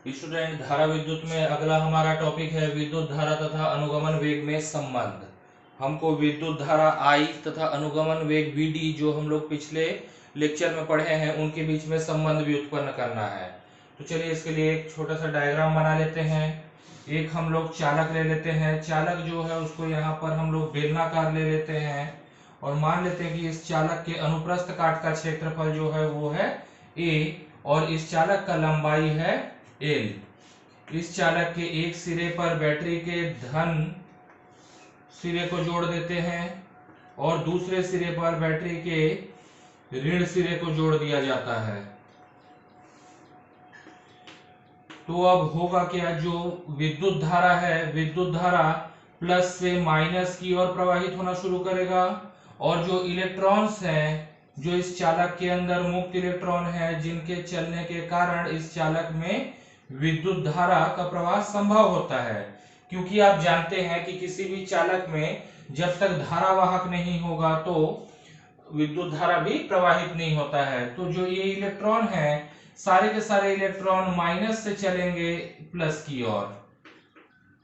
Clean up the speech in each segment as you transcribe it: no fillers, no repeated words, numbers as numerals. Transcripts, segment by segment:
Student, धारा विद्युत में अगला हमारा टॉपिक है विद्युत धारा तथा अनुगमन वेग में संबंध। हमको विद्युत धारा I तथा अनुगमन वेग Vd जो हम लोग पिछले लेक्चर में पढ़े हैं उनके बीच में संबंध भी उत्पन्न करना है। तो चलिए इसके लिए एक छोटा सा डायग्राम बना लेते हैं। एक हम लोग चालक ले लेते हैं। चालक जो है उसको यहाँ पर हम लोग बेलनाकार ले लेते हैं और मान लेते हैं कि इस चालक के अनुप्रस्थ काट का क्षेत्रफल जो है वो है A और इस चालक का लंबाई है L। इस चालक के एक सिरे पर बैटरी के धन सिरे को जोड़ देते हैं और दूसरे सिरे पर बैटरी के ऋण सिरे को जोड़ दिया जाता है। तो अब होगा क्या, जो विद्युत धारा है, विद्युत धारा प्लस से माइनस की ओर प्रवाहित होना शुरू करेगा और जो इलेक्ट्रॉन्स हैं, जो इस चालक के अंदर मुक्त इलेक्ट्रॉन है, जिनके चलने के कारण इस चालक में विद्युत धारा का प्रवाह संभव होता है। क्योंकि आप जानते हैं कि किसी भी चालक में जब तक धारावाहक नहीं होगा तो विद्युत धारा भी प्रवाहित नहीं होता है। तो जो ये इलेक्ट्रॉन है, सारे के सारे इलेक्ट्रॉन माइनस से चलेंगे प्लस की ओर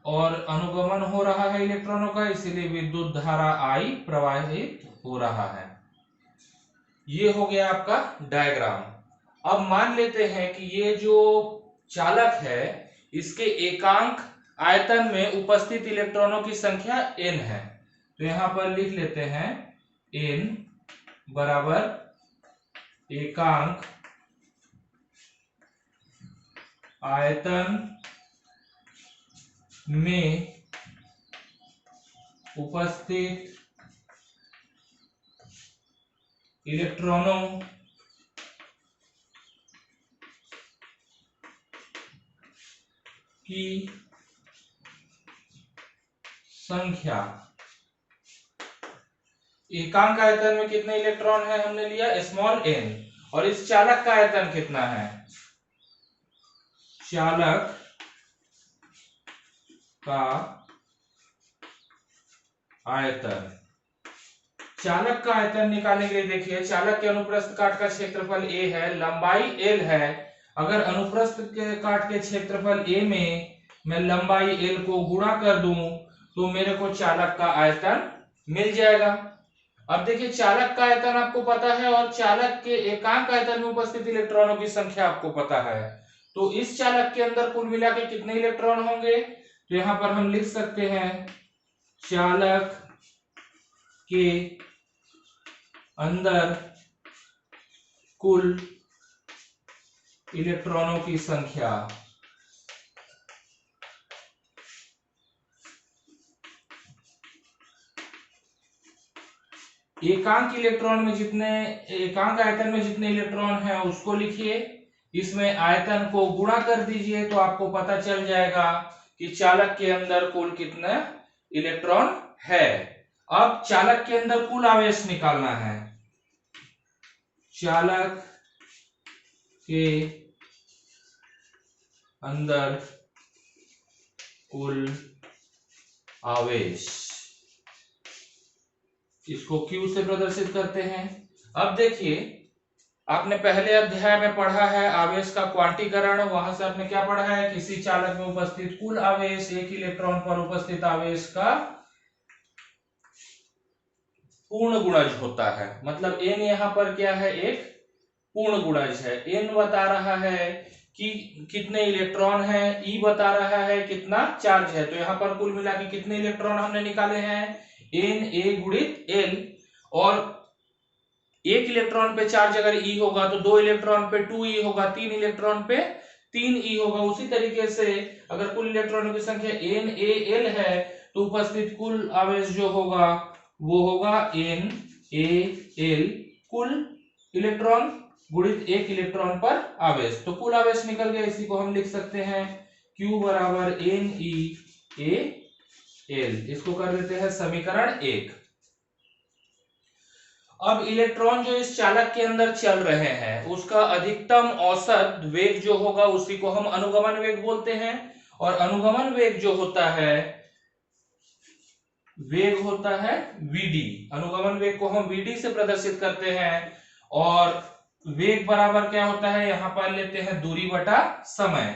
और अनुगमन हो रहा है इलेक्ट्रॉनों का, इसीलिए विद्युत धारा I प्रवाहित हो रहा है। ये हो गया आपका डायग्राम। अब मान लेते हैं कि ये जो चालक है इसके एकांक आयतन में उपस्थित इलेक्ट्रॉनों की संख्या n है। तो यहां पर लिख लेते हैं n बराबर एकांक आयतन में उपस्थित इलेक्ट्रॉनों की संख्या। एकांक आयतन में कितने इलेक्ट्रॉन है हमने लिया स्मॉल n, और इस चालक का आयतन कितना है, चालक का आयतन। चालक का आयतन निकालने के लिए देखिए, चालक के अनुप्रस्थ काट का क्षेत्रफल A है, लंबाई L है। अगर अनुप्रस्थ के काट के क्षेत्रफल A में मैं लंबाई L को गुणा कर दूं तो मेरे को चालक का आयतन मिल जाएगा। अब देखिए, चालक का आयतन आपको पता है और चालक के एकांक आयतन में उपस्थित इलेक्ट्रॉनों की संख्या आपको पता है। तो इस चालक के अंदर कुल मिला के कितने इलेक्ट्रॉन होंगे, तो यहां पर हम लिख सकते हैं चालक के अंदर कुल इलेक्ट्रॉनों की संख्या। एकांक इलेक्ट्रॉन में जितने, एकांक आयतन में जितने इलेक्ट्रॉन हैं उसको लिखिए, इसमें आयतन को गुणा कर दीजिए तो आपको पता चल जाएगा कि चालक के अंदर कुल कितना इलेक्ट्रॉन है। अब चालक के अंदर कुल आवेश निकालना है। चालक के अंदर कुल आवेश, इसको Q से प्रदर्शित करते हैं। अब देखिए, आपने पहले अध्याय में पढ़ा है आवेश का क्वांटीकरण। वहां से आपने क्या पढ़ा है, किसी चालक में उपस्थित कुल आवेश एक इलेक्ट्रॉन पर उपस्थित आवेश का पूर्ण गुणज होता है। मतलब n यहाँ पर क्या है, एक पूर्ण गुणज है। n बता रहा है कि कितने इलेक्ट्रॉन हैं, E बता रहा है कितना चार्ज है। तो यहाँ पर कुल मिला के कितने इलेक्ट्रॉन हमने निकाले हैं, Na गुणित L। और एक इलेक्ट्रॉन पे चार्ज अगर E होगा तो 2 इलेक्ट्रॉन पे 2E होगा, 3 इलेक्ट्रॉन पे 3E होगा। उसी तरीके से अगर कुल इलेक्ट्रॉनों की संख्या NaL है तो उपस्थित कुल आवेश जो होगा वो होगा NaL कुल इलेक्ट्रॉन गुणित एक इलेक्ट्रॉन पर आवेश। तो कुल आवेश निकल गया, इसी को हम लिख सकते हैं Q बराबर NeAL। इसको कर देते हैं समीकरण 1। अब इलेक्ट्रॉन जो इस चालक के अंदर चल रहे हैं उसका अधिकतम औसत वेग जो होगा उसी को हम अनुगमन वेग बोलते हैं। और अनुगमन वेग जो होता है, वेग होता है Vd। अनुगमन वेग को हम Vd से प्रदर्शित करते हैं। और वेग बराबर क्या होता है, यहां पर लेते हैं दूरी बटा समय।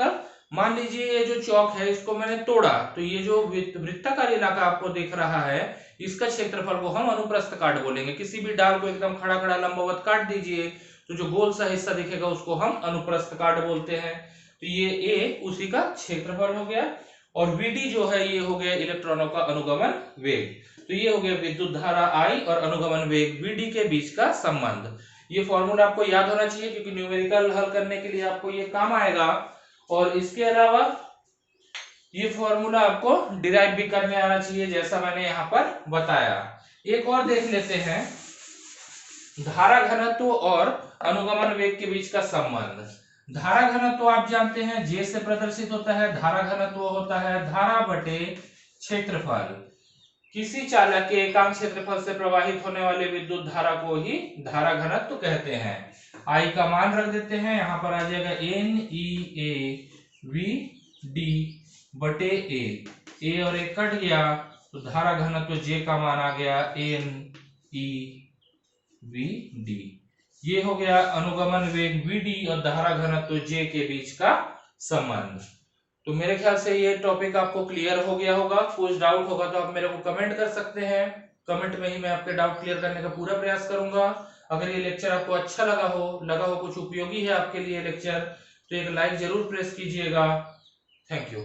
मतलब मान लीजिए ये जो चौक है इसको मैंने तोड़ा, तो ये जो वृत्ताकार इलाका आपको दिख रहा है इसका क्षेत्रफल को हम अनुप्रस्थ काट बोलेंगे। किसी भी डाल को एकदम खड़ा खड़ा लंबवत काट दीजिए तो जो गोल सा हिस्सा दिखेगा उसको हम अनुप्रस्थ काट बोलते हैं। तो ये ए उसी का क्षेत्रफल हो गया, और Vd जो है ये हो गया इलेक्ट्रॉनों का अनुगमन वेग। तो ये हो गया विद्युत धारा I और अनुगमन वेग Vd के बीच का संबंध। ये फॉर्मूला आपको याद होना चाहिए क्योंकि न्यूमेरिकल हल करने के लिए आपको ये काम आएगा। और इसके अलावा ये फॉर्मूला आपको डिराइव भी करने आना चाहिए जैसा मैंने यहाँ पर बताया। एक और देख लेते हैं, धारा घनत्व और अनुगमन वेग के बीच का संबंध। धारा घनत्व आप जानते हैं J से प्रदर्शित होता है। धारा घनत्व होता है धारा बटे क्षेत्रफल। किसी चालक के एकांक क्षेत्रफल से प्रवाहित होने वाले विद्युत धारा को ही धारा घनत्व कहते हैं। I का मान रख देते हैं, यहाँ पर आ जाएगा NeAVd बटे A और एक कट गया तो धारा घनत्व J का मान आ गया NeVd। ये हो गया अनुगमन वेग Vd और धारा घनत्व J के बीच का संबंध। तो मेरे ख्याल से ये टॉपिक आपको क्लियर हो गया होगा। कुछ डाउट होगा तो आप मेरे को कमेंट कर सकते हैं, कमेंट में ही मैं आपके डाउट क्लियर करने का पूरा प्रयास करूंगा। अगर ये लेक्चर आपको अच्छा लगा हो कुछ उपयोगी है आपके लिए लेक्चर, तो एक लाइक जरूर प्रेस कीजिएगा। Thank you.